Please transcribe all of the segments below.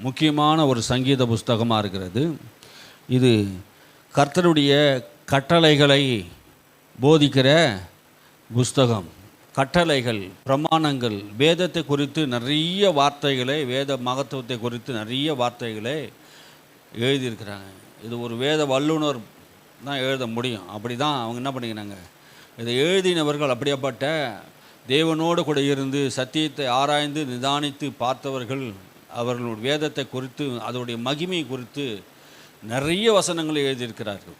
முக்கியமான ஒரு சங்கீத புஸ்தகமாக இருக்கிறது. இது கர்த்தருடைய கட்டளைகளை போதிக்கிற புஸ்தகம். கட்டளைகள், பிரமாணங்கள், வேதத்தை குறித்து நிறைய வார்த்தைகளை, வேத மகத்துவத்தை குறித்து நிறைய வார்த்தைகளை எழுதியிருக்கிறாங்க. இது ஒரு வேத வல்லுனர் தான் எழுத முடியும். அப்படி தான் அவங்க என்ன பண்ணிக்கிறாங்க, இதை எழுதினவர்கள் அப்படியேப்பட்ட தேவனோடு கூட இருந்து சத்தியத்தை ஆராய்ந்து நிதானித்து பார்த்தவர்கள். அவர்களுடைய வேதத்தை குறித்து, அதோடைய மகிமை குறித்து நிறைய வசனங்களை எழுதியிருக்கிறார்கள்.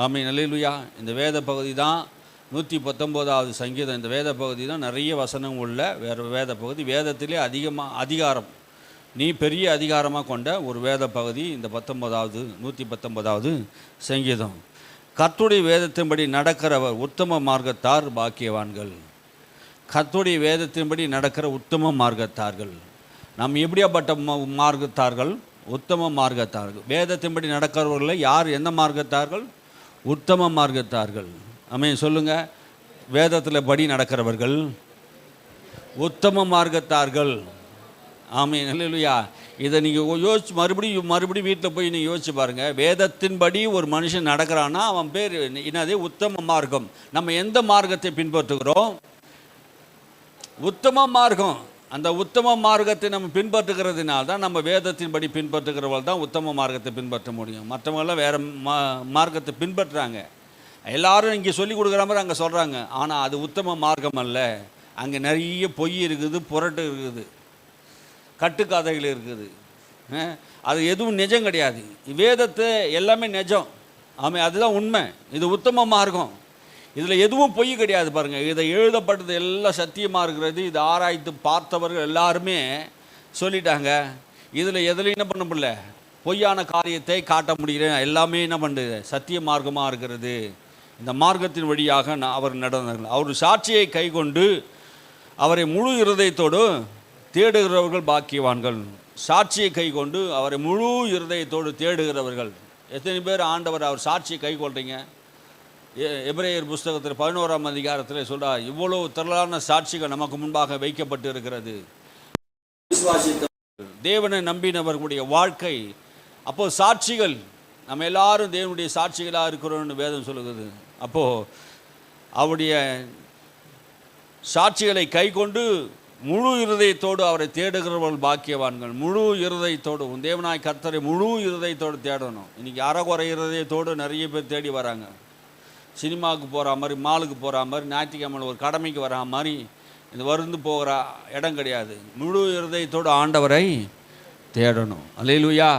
ஆமென், அல்லேலூயா. இந்த வேத பகுதி தான் 119வது சங்கீதம். இந்த வேத பகுதி தான் நிறைய வசனம் உள்ள வேத பகுதி. வேதத்திலே அதிகாரம், நீ பெரிய அதிகாரமாக கொண்ட ஒரு வேத பகுதி இந்த 119வது சங்கீதம். கர்த்தருடைய வேதத்தின்படி நடக்கிறவர் உத்தம மார்க்கத்தார் பாக்கியவான்கள். கர்த்தருடைய வேதத்தின்படி நடக்கிற உத்தம மார்க்கத்தார்கள். நாம் எப்படியாப்பட்ட மார்க்கத்தார்கள்? உத்தம மார்க்கத்தார்கள். வேதத்தின்படி நடக்கிறவர்களை யார்? எந்த மார்க்கத்தார்கள்? உத்தம மார்க்கத்தார்கள். ஆமென் சொல்லுங்கள். வேதத்தில் படி நடக்கிறவர்கள் உத்தம மார்க்கத்தார்கள். ஆமென், அல்லேலூயா. இதை நீங்கள் யோசிச்சு மறுபடியும் வீட்டில் போய் நீங்கள் யோசிச்சு பாருங்கள். வேதத்தின்படி ஒரு மனுஷன் நடக்கிறான்னா அவன் பேர் என்னது? உத்தம மார்க்கம். நம்ம எந்த மார்க்கத்தை பின்பற்றுகிறோம்? உத்தம மார்க்கம். அந்த உத்தம மார்க்கத்தை நம்ம பின்பற்றுகிறதுனால தான் நம்ம வேதத்தின்படி பின்பற்றுகிறவர்கள் தான் உத்தம மார்க்கத்தை பின்பற்ற முடியும். மற்றவங்களாம் வேறு மார்க்கத்தை பின்பற்றுறாங்க. எல்லாரும் இங்கே சொல்லி கொடுக்குற மாதிரி அங்கே சொல்கிறாங்க. ஆனால் அது உத்தம மார்க்கம் அல்ல. அங்கே நிறைய பொய் இருக்குது, புரட்டு இருக்குது, கட்டுக்கதைகள் இருக்குது. அது எதுவும் நிஜம் கிடையாது. வேதத்தை எல்லாமே நிஜம். ஆமாம், அதுதான் உண்மை. இது உத்தம மார்க்கம். இதில் எதுவும் பொய் கிடையாது. பாருங்கள், இதை எழுதப்பட்டது எல்லாம் சத்தியமாக இருக்கிறது. இதை ஆராய்ந்து பார்த்தவர்கள் எல்லாருமே சொல்லிட்டாங்க. இதில் எதுலையும் என்ன பண்ண முடியல, பொய்யான காரியத்தை காட்ட முடியல. எல்லாமே என்ன பண்ணுறது? சத்திய மார்க்கமாக இருக்கிறது. இந்த மார்க்கத்தின் வழியாக அவர் நடந்தார்கள். அவர் சாட்சியை கை கொண்டு அவரை முழு இருதயத்தோடு தேடுகிறவர்கள் பாக்கியவான்கள். சாட்சியை கை கொண்டு அவரை முழு இருதயத்தோடு தேடுகிறவர்கள். எத்தனை பேர் ஆண்டவர் அவர் சாட்சியை கை கொள்றீங்க? எபிரேயர் புஸ்தகத்தில் 11ஆம் அதிகாரத்தில் சொல்கிறார், இவ்வளோ திரளான சாட்சிகள் நமக்கு முன்பாக வைக்கப்பட்டு இருக்கிறது. தேவனை நம்பினவர்களுடைய வாழ்க்கை. அப்போது சாட்சிகள், நம்ம எல்லாரும் தேவனுடைய சாட்சிகளாக இருக்கிறோம்னு வேதம் சொல்லுகிறது. அப்போது அவருடைய சாட்சிகளை கை கொண்டு முழு இருதயத்தோடு அவரை தேடுகிறவர்கள் பாக்கியவான்கள். முழு இருதயத்தோடு தேவனாய் கர்த்தரை முழு இருதயத்தோடு தேடணும். இன்றைக்கி அறகுறை இருதயத்தோடு நிறைய பேர் தேடி வராங்க. சினிமாவுக்கு போகிற மாதிரி, மாலுக்கு போகிற மாதிரி, ஞாயிற்றுக்கிழமை ஒரு கடமைக்கு வரா மாதிரி இது வருந்து போகிற இடம் கிடையாது. முழு இருதயத்தோடு ஆண்டவரை தேடணும். அல்லேலூயா.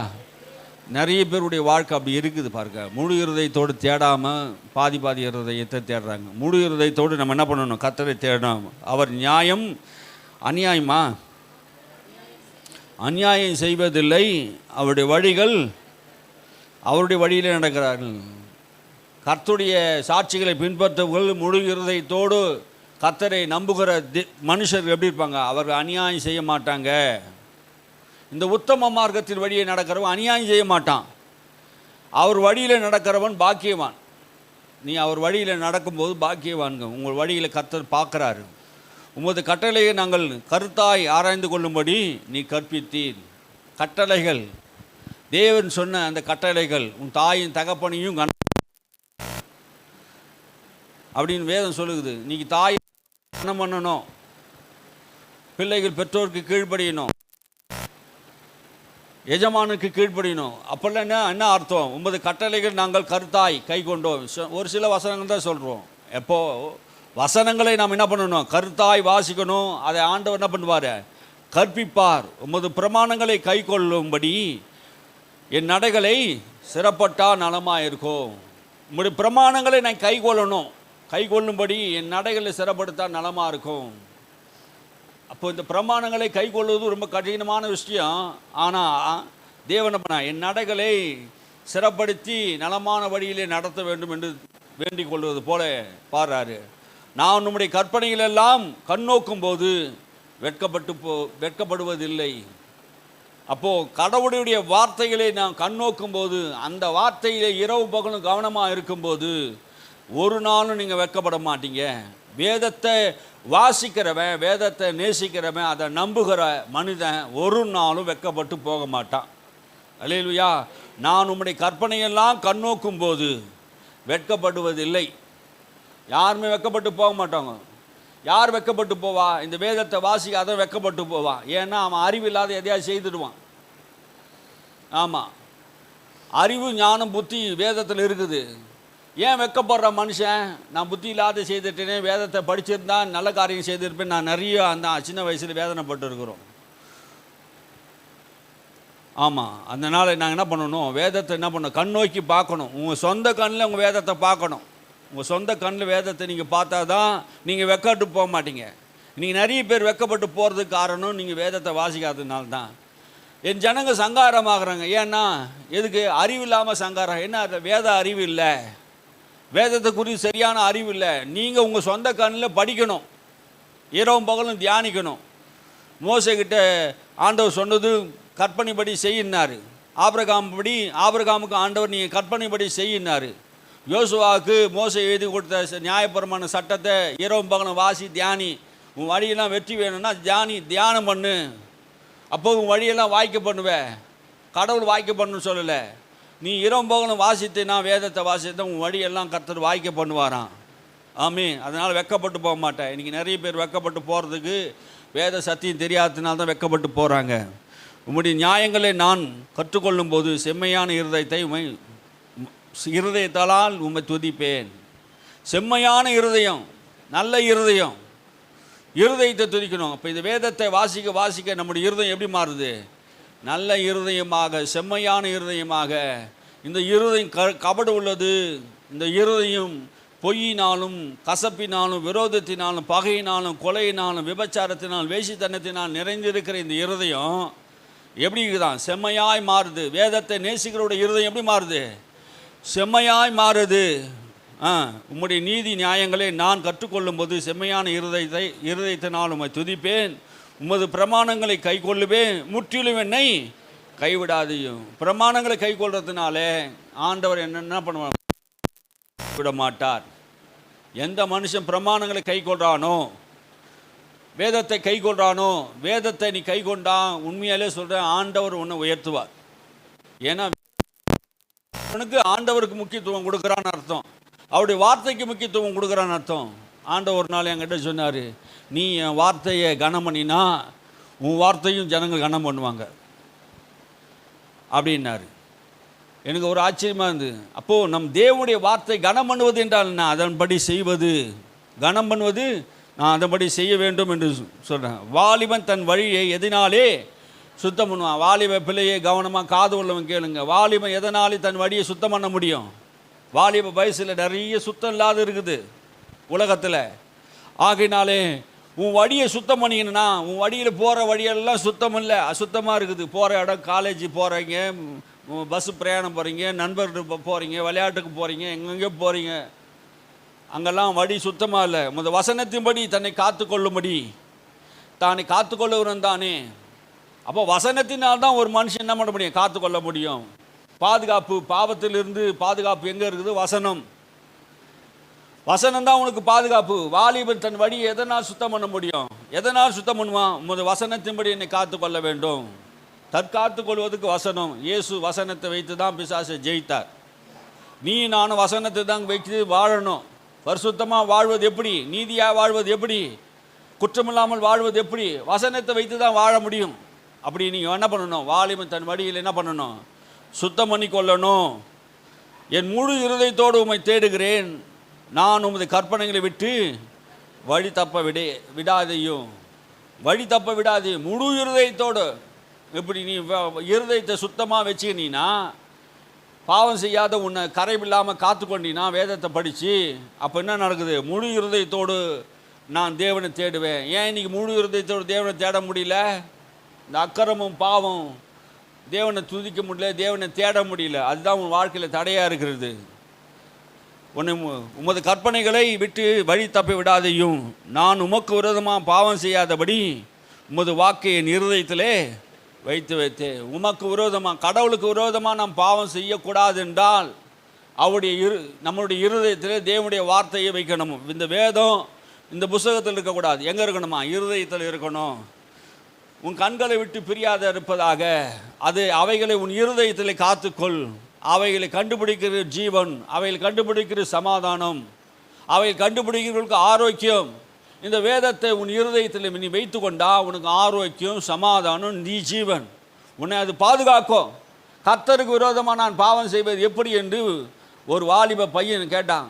நிறைய பேருடைய வாழ்க்கை அப்படி இருக்குது பாருங்க. முழு இருதயத்தோடு தேடாமல் பாதி இருதயத்தை தேடுறாங்க. முழு இருதயத்தோடு நம்ம என்ன பண்ணணும்? கர்த்தரை தேடணும். அவர் நியாயம் அநியாயமா? அநியாயம் செய்வதில்லை. அவருடைய வழிகள் அவருடைய வழியில் நடக்கிறார்கள். கர்த்தருடைய சாட்சிகளை பின்பற்றவர்கள் முழு இருதயத்தோடு கர்த்தரை நம்புகிற மனுஷர்கள் எப்படி இருப்பாங்க? அவர்கள் அநியாயம் செய்ய மாட்டாங்க. இந்த உத்தம மார்க்கத்தின் வழியை நடக்கிறவன் அநியாயம் செய்ய மாட்டான். அவர் வழியில் நடக்கிறவன் பாக்கியவான். நீ அவர் வழியில் நடக்கும்போது பாக்கியவான்ங்க. உங்கள் வழியில் கர்த்தர் பார்க்குறாரு. உமது கட்டளையை நாங்கள் கருத்தாய் ஆராய்ந்து கொள்ளும்படி நீ கற்பித்தீர். கட்டளைகள், தேவன் சொன்ன அந்த கட்டளைகள், உன் தாயின் தகப்பனையும் அப்படின்னு வேதம் சொல்லுது. இன்னைக்கு தாய் என்ன பண்ணணும்? பிள்ளைகள் பெற்றோருக்கு கீழ்ப்படியணும், எஜமானுக்கு கீழ்ப்படியணும். அப்பெல்லாம் என்ன அர்த்தம்? உமது கட்டளைகள் நாங்கள் கருத்தாய் கை கொண்டோம். ஒரு சில வசனங்கள் தான் சொல்கிறோம். எப்போ வசனங்களை நாம் என்ன பண்ணணும்? கருத்தாய் வாசிக்கணும். அதை ஆண்டவர் என்ன பண்ணுவார்? கற்பிப்பார். உமது பிரமாணங்களை கை கொள்ளும்படி என் நடைகளை சிறப்பட்டால் நலமாக இருக்கும். உங்களுடைய பிரமாணங்களை நான் கை கொள்ளணும். கை கொள்ளும்படி என் நடைகளை சிறப்படுத்தால் நலமாக இருக்கும். அப்போ இந்த பிரமாணங்களை கை கொள்வது ரொம்ப கடினமான விஷயம். ஆனால் தேவன் என் நடைகளை சிறப்படுத்தி நலமான வழியிலே நடத்த வேண்டும் என்று வேண்டிக் கொள்வது போல பாடுறாரு. நான் நம்முடைய கற்பனைகளெல்லாம் கண்ணோக்கும் போது வெட்கப்படுவதில்லை. அப்போது கடவுளுடைய வார்த்தைகளை நான் கண்ணோக்கும் போது, அந்த வார்த்தையிலே இரவு பகலும் கவனமாக இருக்கும்போது ஒரு நாளும் நீங்கள் வெட்கப்பட மாட்டீங்க. வேதத்தை வாசிக்கிறவன், வேதத்தை நேசிக்கிறவன், அதை நம்புகிற மனிதன் ஒரு நாளும் வெட்கப்பட்டு போக மாட்டான். அல்லேலூயா. நான் உம்முடைய கற்பனையெல்லாம் கண்ணோக்கும் போது வெட்கப்படுவதில்லை. யாருமே வெட்கப்பட்டு போக மாட்டாங்க. யார் வெட்கப்பட்டு போவா? இந்த வேதத்தை வாசிக்காத வெட்கப்பட்டு போவான். ஏன்னா அவன் அறிவில்லாத எதையாவது செய்துடுவான். ஆமாம், அறிவு ஞானம் புத்தி வேதத்தில் இருக்குது. ஏன் வெட்கப்படுற மனுஷன்? நான் புத்தி இல்லாத செய்துட்டேனே, வேதத்தை படிச்சிருந்தா நல்ல காரியம் செய்திருப்பேன். நான் நிறைய அந்த சின்ன வயசில் வேதனைப்பட்டு இருக்கிறோம். ஆமாம், அதனால் நாங்கள் என்ன பண்ணணும்? வேதத்தை என்ன பண்ணணும்? கண் நோக்கி பார்க்கணும். உங்கள் சொந்த கண்ணில் உங்கள் வேதத்தை பார்க்கணும். உங்கள் சொந்த கண்ணில் வேதத்தை நீங்கள் பார்த்தா தான் நீங்கள் வெக்கப்பட்டு போக மாட்டீங்க. நீங்கள் நிறைய பேர் வெக்கப்பட்டு போகிறதுக்கு காரணம் நீங்கள் வேதத்தை வாசிக்காததுனால தான். என் ஜனங்க சங்காரமாகறாங்க. ஏன்னா எதுக்கு? அறிவு இல்லாமல் சங்காரம். என்ன? வேத அறிவு இல்லை, வேதத்தை குறித்து சரியான அறிவு இல்லை. நீங்கள் உங்கள் சொந்த கண்ணில் படிக்கணும், இரவும் பகலும் தியானிக்கணும். மோசேக்கிட்ட ஆண்டவர் சொன்னது கற்பனைப்படி செய்யினார். ஆபிரகாமுக்கு ஆண்டவர் நீங்கள் கற்பனைப்படி செய்யினார். யோசுவாவுக்கு மோசே எழுதி கொடுத்த நியாயப்பிரமாண சட்டத்தை இரவும் பகலும் வாசி தியானி. உன் வழியெல்லாம் வெற்றி வேணும்னா தியானம் பண்ணு, அப்போ உன் வழியெல்லாம் வாய்க்க பண்ணுவேன். கடவுள் வாய்க்க பண்ணுன்னு சொல்லலை. நீ இரவும் பகலும் வாசித்து நான் வேதத்தை வாசித்து உன் வழியெல்லாம் கர்த்தர் வாய்க்க பண்ணுவாராம். ஆமே. அதனால் வெட்கப்பட்டு போக மாட்டேன். இன்றைக்கி நிறைய பேர் வெட்கப்பட்டு போகிறதுக்கு வேத சத்தியம் தெரியாததுனால தான் வெட்கப்பட்டு போகிறாங்க. உம்முடைய நியாயங்களை நான் கற்றுக்கொள்ளும் போது செம்மையான இருதயத்தால் உம்மை துதிப்பேன். செம்மையான இருதயம், நல்ல இருதயத்தை துதிக்கணும். அப்போ இந்த வேதத்தை வாசிக்க வாசிக்க நம்முடைய இருதயம் எப்படி மாறுது? நல்ல இருதயமாக, செம்மையான இருதயமாக. இந்த இருதயம் கபடு உள்ளது. இந்த இருதயம் பொய்யினாலும் கசப்பினாலும் விரோதத்தினாலும் பகையினாலும் கொலையினாலும் விபச்சாரத்தினாலும் வேசித்தனத்தினால் நிறைந்திருக்கிற இந்த இருதயம் எப்படி இருக்குதான்? செம்மையாய் மாறுது. வேதத்தை நேசிக்கிறோட இருதயம் எப்படி மாறுது? செம்மையாய் மாறுது. உம்முடைய நீதி நியாயங்களை நான் கற்றுக்கொள்ளும் போது செம்மையான இருதயத்தினால் உம்மை துதிப்பேன். உமது பிரமாணங்களை கை கொள்ளுவேன், முற்றிலும் என்னை கைவிடாதையும். பிரமாணங்களை கை கொள்றதுனாலே ஆண்டவர் என்ன பண்ணுவார்? விட மாட்டார். எந்த மனுஷன் பிரமாணங்களை கை கொள்றானோ, வேதத்தை கை கொள்றானோ, வேதத்தை நீ கை கொண்டா உண்மையாலே சொல்கிறேன், ஆண்டவர் உன்னை உயர்த்துவார். ஏன்னா அவனுக்கு ஆண்டவருக்கு முக்கியத்துவம் கொடுக்குறான்னு அர்த்தம், அவருடைய வார்த்தைக்கு முக்கியத்துவம் கொடுக்குறான்னு அர்த்தம். ஆண்டவர் ஒரு நாள் என்கிட்ட சொன்னார், நீ என் வார்த்தையை கனம் பண்ணினா உன் வார்த்தையும் ஜனங்கள் கனம் பண்ணுவாங்க அப்படின்னாரு. எனக்கு ஒரு ஆச்சரியமாக இருந்தது. அப்போது நம் தேவனுடைய வார்த்தை கனம் பண்ணுவது என்றால் நான் அதன்படி செய்வது, கனம் பண்ணுவது நான் அதன்படி செய்ய வேண்டும் என்று சொல்கிறேன். வாலிபன் தன் வழியை எதனாலே சுத்தம் பண்ணுவான்? வாலிப பிள்ளையை கவனமாக காது உள்ளவன் கேளுங்க. வாலிபன் எதனாலே தன் வழியை சுத்தம் பண்ண முடியும்? வாலிப வயசில் நிறைய சுத்தம் இல்லாத இருக்குது உலகத்தில். ஆகையினாலே உன் வழியை சுத்தம் பண்ணிக்கணும்னா, உன் வழியில் போகிற வழியெல்லாம் சுத்தம் இல்லை, அசுத்தமாக இருக்குது. போகிற இடம், காலேஜ் போகிறீங்க, பஸ்ஸு பிரயாணம் போகிறீங்க, நண்பர்கிட்ட போகிறீங்க, விளையாட்டுக்கு போகிறீங்க, எங்கெங்கே போகிறீங்க, அங்கெல்லாம் வழி சுத்தமாக இல்லை. முதல் வசனத்தின்படி தன்னை காத்து கொள்ளும்படி தானே காத்துக்கொள்ளுகிறவன் தானே. அப்போ வசனத்தினால்தான் ஒரு மனுஷன் என்ன பண்ண முடியும்? காத்துக்கொள்ள முடியும். பாதுகாப்பு, பாவத்திலிருந்து பாதுகாப்பு எங்கே இருக்குது? வசனம். வசனம் தான் உனக்கு பாதுகாப்பு. வாலிபன் தன் வழியை எதனால் சுத்தம் பண்ண முடியும்? எதனால் சுத்தம் பண்ணுவான்? முதல் வசனத்தின்படி என்னை காத்துக்கொள்ள வேண்டும். தற்காத்து கொள்வதற்கு வசனம். இயேசு வசனத்தை வைத்து தான் பிசாசை ஜெயித்தார். நீ நானும் வசனத்தை தான் வைத்து வாழணும். பரிசுத்தமாக வாழ்வது எப்படி? நீதியாக வாழ்வது எப்படி? குற்றமில்லாமல் வாழ்வது எப்படி? வசனத்தை வைத்து தான் வாழ முடியும். அப்படி நீங்கள் என்ன பண்ணணும்? வாலிபன் தன் வழியில் என்ன பண்ணணும்? சுத்தம் பண்ணி கொள்ளணும். என் முழு இருதயத்தோடு உம்மை தேடுகிறேன், நான் உமது கற்பனைகளை விட்டு வழி தப்ப விடாதையும். வழி தப்ப விடாதையும் முழு இருதயத்தோடு. எப்படி நீ இருதயத்தை சுத்தமாக வச்சுக்கினீன்னா, பாவம் செய்யாத உன்னை கரைவில்லாமல் காத்துக்கொண்டினா, வேதத்தை படித்து, அப்போ என்ன நடக்குது? முழு இருதயத்தோடு நான் தேவனை தேடுவேன். ஏன் இன்றைக்கி முழு இருதயத்தோடு தேவனை தேட முடியல? இந்த அக்கிரமும் பாவம், தேவனை துதிக்க முடியல, தேவனை தேட முடியல. அதுதான் உன் வாழ்க்கையில் தடையாக இருக்கிறது. உன்னை உமது கற்பனைகளை விட்டு வழி தப்பி விடாதையும், நான் உமக்கு விரோதமாக பாவம் செய்யாதபடி உமது வாக்கை என் இருதயத்திலே வைத்து வைத்தேன். உமக்கு விரோதமாக, கடவுளுக்கு விரோதமாக நாம் பாவம் செய்யக்கூடாது என்றால் அவருடைய நம்மளுடைய இருதயத்திலே தேவனுடைய வார்த்தையை வைக்கணும். இந்த வேதம் இந்த புஸ்தகத்தில் இருக்கக்கூடாது. எங்கே இருக்கணுமா? இருதயத்தில் இருக்கணும். உன் கண்களை விட்டு பிரியாத இருப்பதாக. அது அவைகளை உன் இருதயத்தில் காத்துக்கொள். அவைகளை கண்டுபிடிக்கிற ஜீவன், அவைகளை கண்டுபிடிக்கிற சமாதானம், அவைகள் கண்டுபிடிக்கிறவர்களுக்கு ஆரோக்கியம். இந்த வேதத்தை உன் இருதயத்தில் நீ வைத்து கொண்டா உனக்கு ஆரோக்கியம், சமாதானம், நீ ஜீவன். உன்னை அது பாதுகாக்கும். கர்த்தருக்கு விரோதமாக நான் பாவம் செய்வது எப்படி என்று ஒரு வாலிப பையன் கேட்டான்.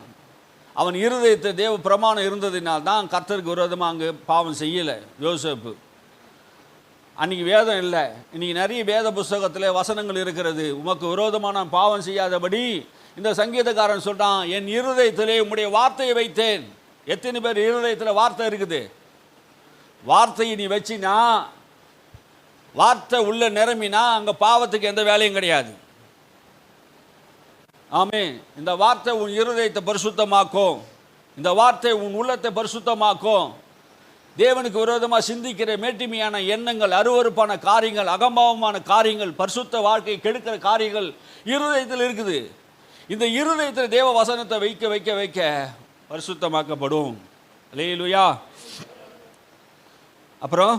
அவன் இருதயத்தை தேவ பிரமாணம் இருந்ததினால் தான் கர்த்தருக்கு விரோதமாக அங்கே பாவம் செய்யலை யோசேப்பு. அன்றைக்கி வேதம் இல்லை. இன்றைக்கி நிறைய வேத புஸ்தகத்தில் வசனங்கள் இருக்கிறது. உமக்கு விரோதமாக நான் பாவம் செய்யாதபடி இந்த சங்கீதக்காரன் சொல்கிறான், என் இருதயத்திலே உம்முடைய வார்த்தையை வைத்தேன். எத்தனை பேர் இருதயத்தில் வார்த்தை இருக்குது? வார்த்தையை நீ வச்சினா, வார்த்தை உள்ள நிரம்பினா அங்கே பாவத்துக்கு எந்த வேலையும் கிடையாது. ஆமே. இந்த வார்த்தை உன் இருதயத்தை பரிசுத்தமாக்கும். இந்த வார்த்தை உன் உள்ளத்தை பரிசுத்தமாக்கும். தேவனுக்கு விரோதமாக சிந்திக்கிற மேட்டிமையான எண்ணங்கள், அருவருப்பான காரியங்கள், அகம்பாவமான காரியங்கள், பரிசுத்த வாழ்க்கை கெடுக்கிற காரியங்கள் இருதயத்தில் இருக்குது. இந்த இருதயத்தில் தேவ வசனத்தை வைக்க வைக்க வைக்க பரிசுத்தமாக்கப்படும். அல்லேலூயா. அப்புறம்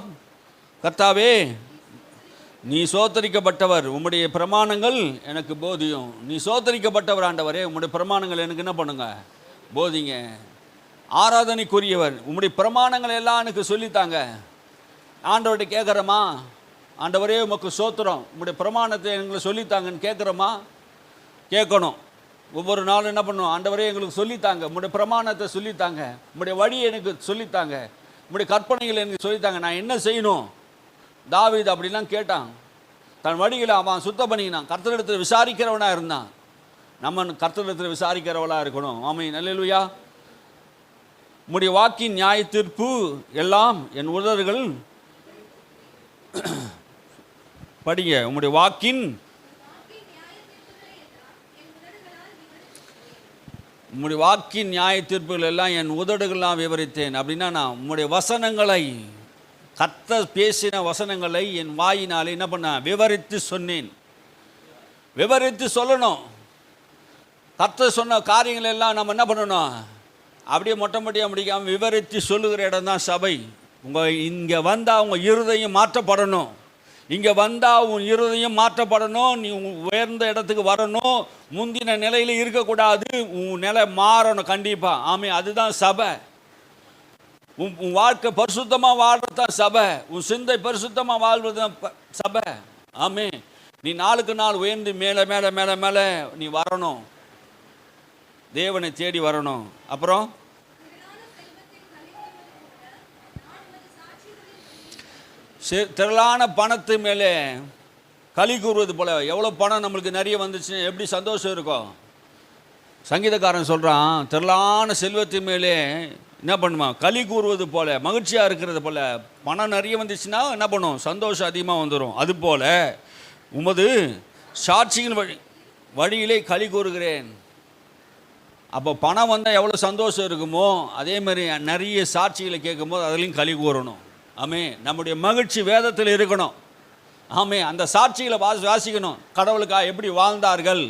கர்த்தாவே நீ சோத்தரிக்கப்பட்டவர், உம்முடைய பிரமாணங்கள் எனக்கு போதியும். நீ சோத்தரிக்கப்பட்டவர் ஆண்டவரே, உம்முடைய பிரமாணங்கள் எனக்கு என்ன பண்ணுங்க? போதிங்க. ஆராதனைக்குரியவர், உம்முடைய பிரமாணங்கள் எல்லாம் எனக்கு சொல்லித்தாங்க. ஆண்டவர்கிட்ட கேட்குறோமா? ஆண்டவரே உமக்கு சோத்திரம், உம்முடைய பிரமாணத்தை எங்களுக்கு சொல்லித்தாங்கன்னு கேட்குறோமா? கேட்கணும். ஒவ்வொரு நாளும் என்ன பண்ணுவோம்? ஆண்டவரே எங்களுக்கு சொல்லித்தாங்க, உம்முடைய பிரமாணத்தை சொல்லித்தாங்க, உம்முடைய வழியை எனக்கு சொல்லித்தாங்க, உம்முடைய கற்பனைகள் எனக்கு சொல்லித்தாங்க, நான் என்ன செய்யணும்? தாவீது அப்படிலாம் கேட்டான். தன் வழிகளை அவன் சுத்தம் பண்ணிக்கினான். கர்த்தரிடத்தில் விசாரிக்கிறவனாக இருந்தான். நம்ம கர்த்தரிடத்தில் விசாரிக்கிறவளாக இருக்கணும். ஆமென். அல்லேலூயா. உம்முடைய வாக்கின் நியாய தீர்ப்பு எல்லாம் என் உதடுகள் படிங்க. உம்முடைய வாக்கின் நியாய தீர்ப்புகள் எல்லாம் என் உதடுகள்லாம் விவரித்தேன். அப்படின்னா நான் உம்முடைய வசனங்களை, கர்த்தர் பேசின வசனங்களை என் வாயினாலே என்ன பண்ண? விவரித்து சொன்னேன். விவரித்து சொல்லணும். கர்த்தர் சொன்ன காரியங்கள் எல்லாம் நம்ம என்ன பண்ணணும்? அப்படியே மொட்டைமொட்டியாக முடிக்காமல் விவரித்து சொல்லுகிற இடம் தான் சபை. இங்கே வந்தால் உங்கள் இருதயம் மாற்றப்படணும். இங்கே வந்தால் உன் இருதயம் மாற்றப்படணும். நீ உயர்ந்த இடத்துக்கு வரணும். முந்தின நிலையில் இருக்கக்கூடாது. உன் நிலை மாறணும் கண்டிப்பாக. ஆமே. அதுதான் சபை. உன் வாழ்க்கை பரிசுத்தமாக வாழ்றது தான் சபை. உன் சிந்தை பரிசுத்தமாக வாழ்வது தான் சபை. ஆமே. நீ நாளுக்கு நாள் உயர்ந்து மேலே மேலே மேலே மேலே நீ வரணும். தேவனை தேடி வரணும். அப்புறம் திரளான பணத்து மேலே களி கூறுவது போல. எவ்வளோ பணம் நம்மளுக்கு நிறைய வந்துச்சு எப்படி சந்தோஷம் இருக்கும்? சங்கீதக்காரன் சொல்கிறான், திரளான செல்வத்தின் மேலே என்ன பண்ணுமா? களி கூறுவது போல, மகிழ்ச்சியாக இருக்கிறது போல. பணம் நிறைய வந்துச்சுன்னா என்ன பண்ணும்? சந்தோஷம் அதிகமாக வந்துடும். அதுபோல் உமது சாட்சியின் வழியிலே களி கூறுகிறேன். அப்போ பணம் வந்தால் எவ்வளோ சந்தோஷம் இருக்குமோ அதே மாதிரி நிறைய சாட்சிகளை கேட்கும்போது அதுலேயும் களி கூறணும். ஆமே. நம்முடைய மகிழ்ச்சி வேதத்தில் இருக்கணும். ஆமே. அந்த சாட்சிகளை வாசிக்கணும். கடவுளுக்காக எப்படி வாழ்ந்தார்கள்,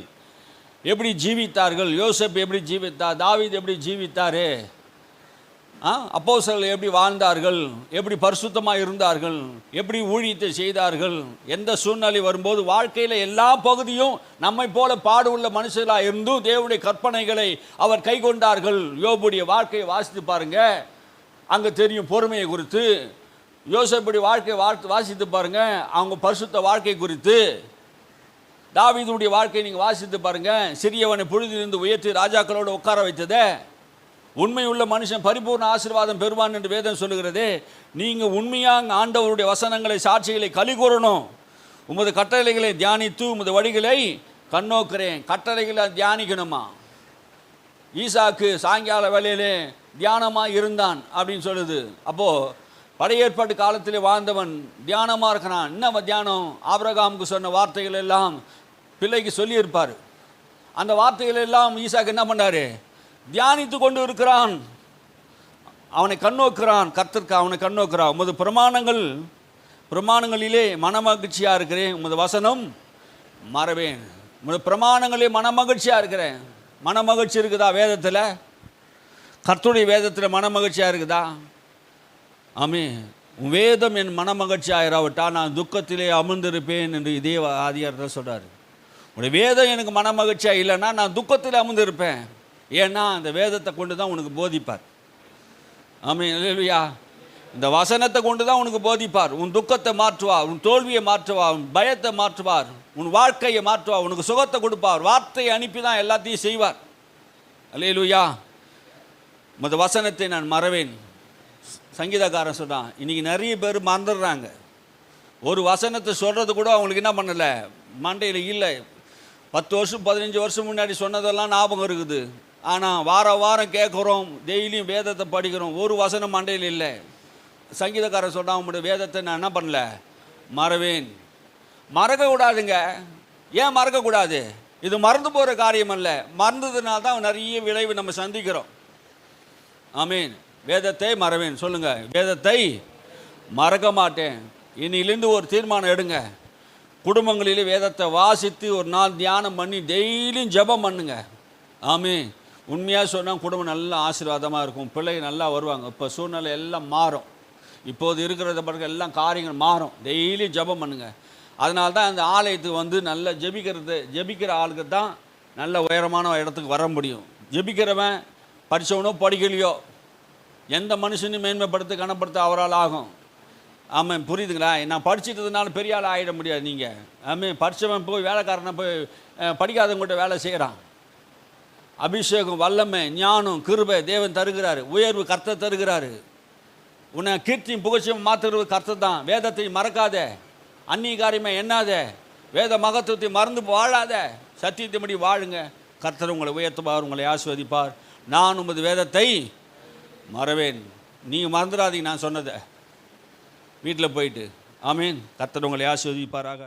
எப்படி ஜீவித்தார்கள், யோசேப்பு எப்படி ஜீவித்தார், தாவீது எப்படி ஜீவித்தார், அப்போஸ்தலர்கள் எப்படி வாழ்ந்தார்கள், எப்படி பரிசுத்தமாக இருந்தார்கள், எப்படி ஊழியத்தை செய்தார்கள், எந்த சூழ்நிலை வரும்போது வாழ்க்கையில் எல்லா பகுதியும் நம்மை போல பாடு உள்ள மனுஷர்களாக இருந்தும் தேவனுடைய கற்பனைகளை அவர் கை கொண்டார்கள். யோபுடைய வாழ்க்கையை வாசித்து பாருங்க, அங்கே தெரியும் பொறுமையை குறித்து. யோசேப்புடைய வாழ்க்கையை வாசித்து பாருங்க, அவங்க பரிசுத்த வாழ்க்கை குறித்து. தாவீதுடைய வாழ்க்கையை நீங்கள் வாசித்து பாருங்க, சிறியவனை புழுதிலிருந்து உயர்த்தி ராஜாக்களோடு உட்கார வைத்ததே. உண்மை உள்ள மனுஷன் பரிபூர்ண ஆசீர்வாதம் பெறுவான் என்று வேதம் சொல்லுகிறது. நீங்கள் உண்மையாக ஆண்டவருடைய வசனங்களை, சாட்சிகளை களி கூறணும். உமது கட்டளைகளை தியானித்து உமது வழிகளை கண்ணோக்கிறேன். கட்டளைகளை தியானிக்கணுமா? ஈசாக்கு சாயங்கால வேளையிலே தியானமாக இருந்தான் அப்படின்னு சொல்லுது. அப்போது பழைய ஏற்பாட்டு காலத்திலே வாழ்ந்தவன் தியானமாக இருக்கிறான். என்ன தியானம்? ஆபிரகாமுக்கு சொன்ன வார்த்தைகள் எல்லாம் பிள்ளைக்கு சொல்லியிருப்பார். அந்த வார்த்தைகள் எல்லாம் ஈசாக்கு என்ன பண்ணார்? தியானித்து கொண்டு இருக்கிறான். அவனை கண்ணோக்கிறான். கர்த்தருக்கு அவனை கண்ணோக்கிறான். உமது பிரமாணங்களிலே மனமகிழ்ச்சியாக இருக்கிறேன். உமது வசனம் மறவேன். உமது பிரமாணங்களே மனமகிழ்ச்சியாக இருக்கிறேன். மனமகிழ்ச்சி இருக்குதா வேதத்தில்? கர்த்தருடைய வேதத்தில் மனமகிழ்ச்சியாக இருக்குதா? ஆமே. உன் வேதம் என் மனமகிழ்ச்சியாக இராவிட்டா நான் துக்கத்திலே அமர்ந்திருப்பேன் என்று இதே ஆதியாரத்தில் சொல்கிறார். உன்னுடைய வேதம் எனக்கு மனமகிழ்ச்சியாக இல்லைன்னா நான் துக்கத்தில் அமர்ந்திருப்பேன். ஏன்னா அந்த வேதத்தை கொண்டு தான் உனக்கு போதிப்பார். ஆமே. அல்லேலூயா. இந்த வசனத்தை கொண்டு தான் உனக்கு போதிப்பார். உன் துக்கத்தை மாற்றுவார், உன் தோல்வியை மாற்றுவார், உன் பயத்தை மாற்றுவார், உன் வாழ்க்கையை மாற்றுவார், உனக்கு சுகத்தை கொடுப்பார். வார்த்தையை அனுப்பி தான் எல்லாத்தையும் செய்வார். அல்லேலூயா. இந்த வசனத்தை நான் மறவேன். சங்கீதக்காரன் சொன்னான். இன்றைக்கி நிறைய பேர் மறந்துடுறாங்க. ஒரு வசனத்தை சொல்கிறது கூட அவங்களுக்கு என்ன பண்ணலை, மண்டையில் இல்லை. 10 வருஷம் 15 வருஷம் முன்னாடி சொன்னதெல்லாம் ஞாபகம் இருக்குது. ஆனால் வாரம் கேட்குறோம், டெய்லியும் வேதத்தை படிக்கிறோம், ஒரு வசனம் மண்டையில் இல்லை. சங்கீதக்காரன் சொன்னால் உங்களுடைய வேதத்தை நான் என்ன பண்ணல, மறவேன். மறக்கக்கூடாதுங்க. ஏன் மறக்கக்கூடாது? இது மறந்து போகிற காரியம் அல்ல. மறந்ததுனால தான் நிறைய விளைவு நம்ம சந்திக்கிறோம். ஆமீன். வேதத்தை மறவேன் சொல்லுங்கள். வேதத்தை மறக்க மாட்டேன். இன்னிலிருந்து ஒரு தீர்மானம் எடுங்க. குடும்பங்களிலே வேதத்தை வாசித்து ஒரு நாள் தியானம் பண்ணி டெய்லியும் ஜெபம் பண்ணுங்க. ஆமீன். உண்மையாக சொன்னால் குடும்பம் நல்லா ஆசீர்வாதமாக இருக்கும். பிள்ளைங்க நல்லா வருவாங்க. இப்போ சூழ்நிலை எல்லாம் மாறும். இப்போது இருக்கிறத பிறகு எல்லாம் காரியங்கள் மாறும். டெய்லி ஜெபம் பண்ணுங்க. அதனால தான் அந்த ஆலயத்துக்கு நல்லா ஜெபிக்கிற ஆளுக்கு தான் நல்ல உயரமான இடத்துக்கு வர முடியும். ஜெபிக்கிறவன் படித்தவனோ படிக்கலையோ எந்த மனுஷனையும் மேன்மைப்படுத்த கனப்படுத்த அவரால் ஆகும். ஆமாம், புரியுதுங்களா? நான் படிச்சுட்டதுனால பெரிய ஆள் ஆகிட முடியாது. நீங்கள் ஆமாம், படித்தவன் போய் வேலைக்காரனை போய் படிக்காதவங்கள்ட்ட வேலை செய்கிறான். அபிஷேகம், வல்லமை, ஞானம், கிருபை தேவன் தருகிறாரு. உயர்வு கர்த்தர் தருகிறாரு. உன்னை கீர்த்தியும் புகழ்ச்சியும் மாற்றுறது கர்த்தர் தான். வேதத்தை மறக்காத, அந்நிய காரியமாக எண்ணாத, வேத மகத்துவத்தை மறந்து வாழாத, சத்தியத்தின்படி வாழுங்க. கர்த்தர் உங்களை உயர்த்துவார், உங்களை ஆசீர்வதிப்பார். நான் உமது வேதத்தை மறவேன். நீங்கள் மறந்துடாதீங்க நான் சொன்னதை வீட்டில் போயிட்டு. ஆமீன். கர்த்தர் உங்களை ஆசீர்வதிப்பாராக.